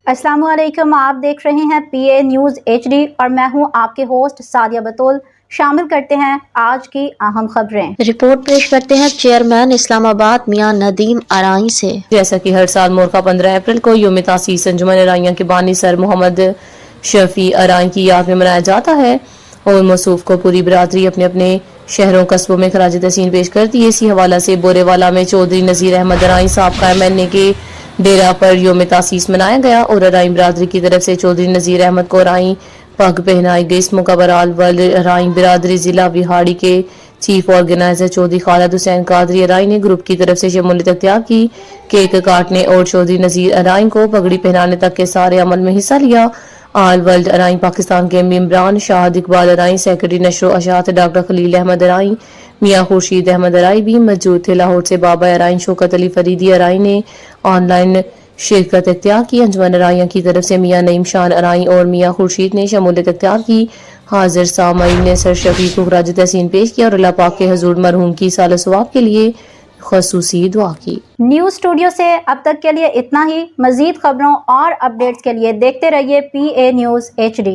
अस्सलाम वालेकुम, आप देख रहे हैं PA न्यूज़ HD और मैं हूं आपके होस्ट सादिया बतूल। शामिल करते हैं आज की अहम खबरें। रिपोर्ट पेश करते हैं चेयरमैन इस्लामाबाद मियां नदीम अराई से। जैसा कि हर साल मोरखा 15 अप्रैल को यौम तासीस अंजुमन अराइयां के बानी सर मोहम्मद शफी अराई की याद में मनाया जाता है और मौसूफ को पूरी बरादरी अपने अपने शहरों कस्बों में खराज तहसीन पेश करती है। इसी हवाला से बोरेवाला में चौधरी नज़ीर अहमद अराई साहब का MNA के डेरा पर यौम तासीस मनाया गया और अराई बरादरी की तरफ से चौधरी नज़ीर अहमद को अराई पग पहनाई गई। इस मौका पर वर्ल्ड अराई बिरादरी जिला बिहाड़ी के चीफ ऑर्गेनाइजर चौधरी खालिद हुसैन कादरी अराई ने ग्रुप की तरफ से शमूलियत अख्तियार की। केक काटने और चौधरी नज़ीर अराई को पगड़ी पहनाने तक के सारे अमल में हिस्सा लिया। आल वर्ल्ड अराई पाकिस्तान के मेम्बरान शाहिद इकबाल अराई, सेक्रेटरी नशर अशात डॉक्टर खलील अहमद अराई, मियां खुर्शीद अहमद अराई भी मौजूद थे। लाहौर से बाबा अराई शौकत अली फरीदी अराई ने ऑनलाइन शिरकत इख्तियार की। अंजुमन अराइयां की तरफ से मियां नईम शान अराई और मियां खुर्शीद ने शमूलियत इख्तियार की। हाजिर सामईन ने सर शफी को खराज तहसीन पेश किया और अल्लाह पाक के हजूर मरहूम की साल सवाब के लिए खसूसी दुआ की। न्यूज़ स्टूडियो से अब तक के लिए इतना ही। मजीद खबरों और अपडेट्स के लिए देखते रहिए PA न्यूज़ HD।